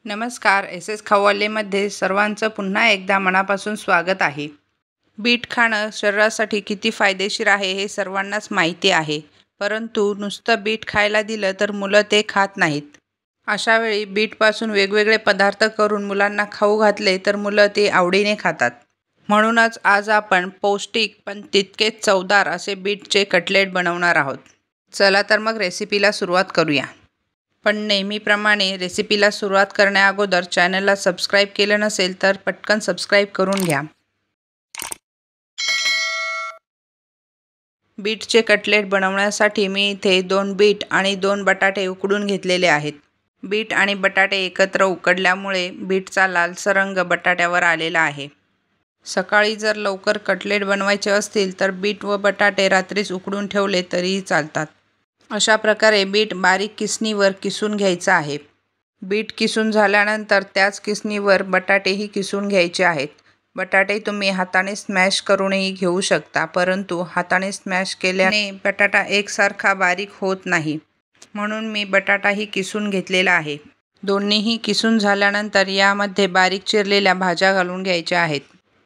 नमस्कार. एस खव्वालेमध्ये सर्वांचं पुन्हा एकदा मनापासून स्वागत आहे. बीट खाणं शरीरासाठी किती फायदेशीर आहे हे सर्वांनाच माहिती आहे. परंतु नुसतं बीट खायला दिलं तर मुलं ते खात नाहीत. अशावेळी बीटपासून वेगवेगळे पदार्थ करून मुलांना खाऊ घातले तर मुलं ते आवडीने खातात. म्हणूनच आज आपण पौष्टिक पण तितकेच चवदार असे बीटचे कटलेट बनवणार आहोत. चला तर मग रेसिपीला सुरुवात करूया. पण नेहमीप्रमाणे रेसिपीला सुरुवात करण्याअगोदर चॅनलला सबस्क्राईब केलं नसेल तर पटकन सबस्क्राईब करून घ्या. बीटचे कटलेट बनवण्यासाठी मी इथे 2 बीट आणि 2 बटाटे उकडून घेतलेले आहेत. बीट आणि बटाटे एकत्र उकडल्यामुळे बीटचा लालसर रंग बटाट्यावर आलेला आहे. सकाळी जर लवकर कटलेट बनवायचे असतील तर बीट व बटाटे रात्रीच उकडून ठेवले तरीही चालतात. अशा प्रकारे बीट बारीक किसणीवर किसून घ्यायचं आहे. बीट किसून झाल्यानंतर त्याच किसणीवर बटाटेही किसून घ्यायचे आहेत. बटाटे तुम्ही हाताने स्मॅश करूनही घेऊ शकता, परंतु हाताने स्मॅश केल्याने बटाटा एकसारखा बारीक होत नाही. म्हणून मी बटाटाही किसून घेतलेला आहे. दोन्हीही किसून झाल्यानंतर यामध्ये बारीक चिरलेल्या भाज्या घालून घ्यायच्या आहेत.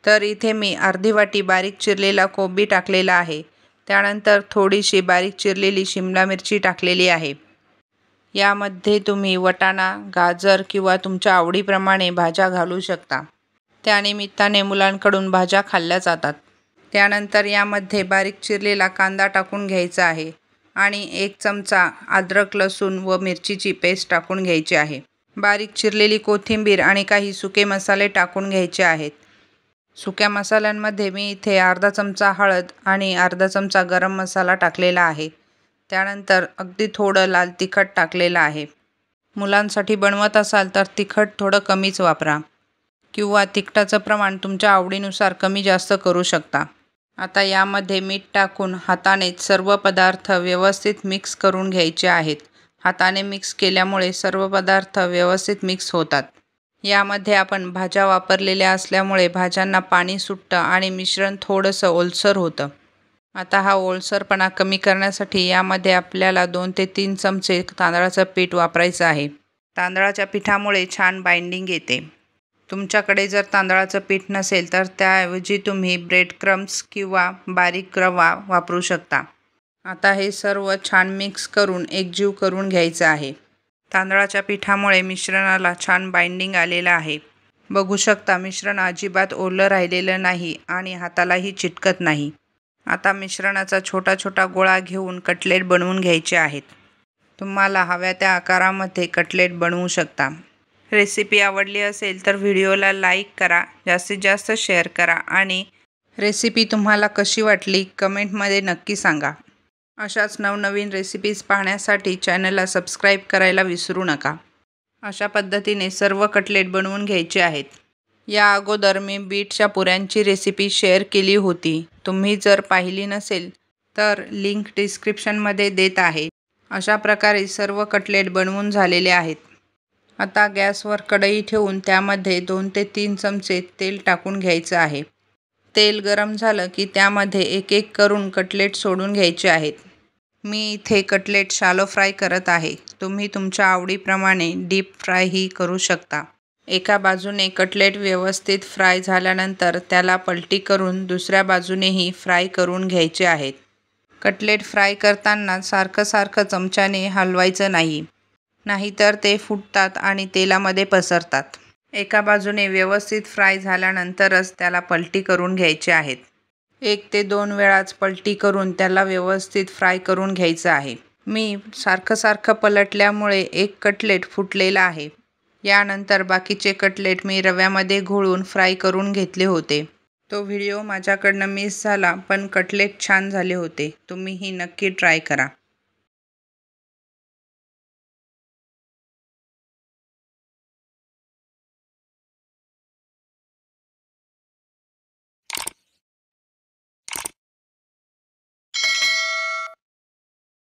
तर इथे मी अर्धी वाटी बारीक चिरलेला कोबी टाकलेला आहे. त्यानंतर थोडीशी बारीक चिरलेली शिमला मिरची टाकलेली आहे. यामध्ये तुम्ही वाटाणा, गाजर किंवा तुमच्या आवडीप्रमाणे भाज्या घालू शकता. त्यानिमित्ताने मुलांकडून भाज्या खाल्ल्या जातात. त्यानंतर यामध्ये बारीक चिरलेला कांदा टाकून घ्यायचा आहे आणि 1 चमचा अद्रक, लसूण व मिरचीची पेस्ट टाकून घ्यायची आहे. बारीक चिरलेली कोथिंबीर आणि काही सुके मसाले टाकून घ्यायचे आहेत. सुक्या मसाल्यांमध्ये मी इथे अर्धा चमचा हळद आणि अर्धा चमचा गरम मसाला टाकलेला आहे. त्यानंतर अगदी थोडं लाल तिखट टाकलेलं आहे. मुलांसाठी बनवत असाल तर तिखट थोडं कमीच वापरा किंवा तिखटाचं प्रमाण तुमच्या आवडीनुसार कमी जास्त करू शकता. आता यामध्ये मीठ टाकून हातानेच सर्व पदार्थ व्यवस्थित मिक्स करून घ्यायचे आहेत. हाताने मिक्स केल्यामुळे सर्व पदार्थ व्यवस्थित मिक्स होतात. यामध्ये आपण भाज्या वापरलेल्या असल्यामुळे भाज्यांना पाणी सुटतं आणि मिश्रण थोडंसं ओलसर होतं. आता हा ओलसरपणा कमी करण्यासाठी यामध्ये आपल्याला 2 ते 3 चमचे तांदळाचं पीठ वापरायचं आहे. तांदळाच्या पिठामुळे छान बाइंडिंग येते. तुमच्याकडे जर तांदळाचं पीठ नसेल तर त्याऐवजी तुम्ही ब्रेड क्रम्स किंवा बारीक रवा वापरू शकता. आता हे सर्व छान मिक्स करून एकजीव करून घ्यायचं आहे. तांदळाच्या पिठामुळे मिश्रणाला छान बाइंडिंग आलेलं आहे. बघू शकता मिश्रण अजिबात ओलं राहिलेलं नाही आणि हातालाही चिटकत नाही. आता मिश्रणाचा छोटा छोटा गोळा घेऊन कटलेट बनवून घ्यायचे आहेत. तुम्हाला हव्या त्या आकारामध्ये कटलेट बनवू शकता. रेसिपी आवडली असेल तर व्हिडिओला लाईक करा, जास्तीत जास्त शेअर करा आणि रेसिपी तुम्हाला कशी वाटली कमेंटमध्ये नक्की सांगा. अशाच नवनवीन रेसिपीज पाहण्यासाठी चॅनलला सबस्क्राईब करायला विसरू नका. अशा पद्धतीने सर्व कटलेट बनवून घ्यायचे आहेत. या अगोदर मी बीटच्या पुऱ्यांची रेसिपी शेअर केली होती. तुम्ही जर पाहिली नसेल तर लिंक डिस्क्रिप्शनमध्ये देत आहे. अशा प्रकारे सर्व कटलेट बनवून झालेले आहेत. आता गॅसवर कढई ठेवून त्यामध्ये 2 ते 3 चमचे तेल टाकून घ्यायचं आहे. तेल गरम झालं की त्यामध्ये एक एक करून कटलेट सोडून घ्यायचे आहेत. मी इथे कटलेट शॅलो फ्राय करत आहे. तुम्ही तुमच्या आवडीप्रमाणे डीप फ्रायही करू शकता. एका बाजूने कटलेट व्यवस्थित फ्राय झाल्यानंतर त्याला पलटी करून दुसऱ्या बाजूनेही फ्राय करून घ्यायचे आहेत. कटलेट फ्राय करताना सारखं चमच्याने हलवायचं नाही, नाहीतर ते फुटतात आणि तेलामध्ये पसरतात. एका बाजूने व्यवस्थित फ्राय झाल्यानंतरच त्याला पलटी करून घ्यायचे आहेत. 1 ते 2 वेळाच पलटी करून त्याला व्यवस्थित फ्राय करून घ्यायचं आहे. मी सारखं पलटल्यामुळे एक कटलेट फुटलेला आहे. यानंतर बाकीचे कटलेट मी रव्यामध्ये घोळून फ्राय करून घेतले होते. तो व्हिडिओ माझ्याकडनं मिस झाला, पण कटलेट छान झाले होते. तुम्हीही नक्की ट्राय करा.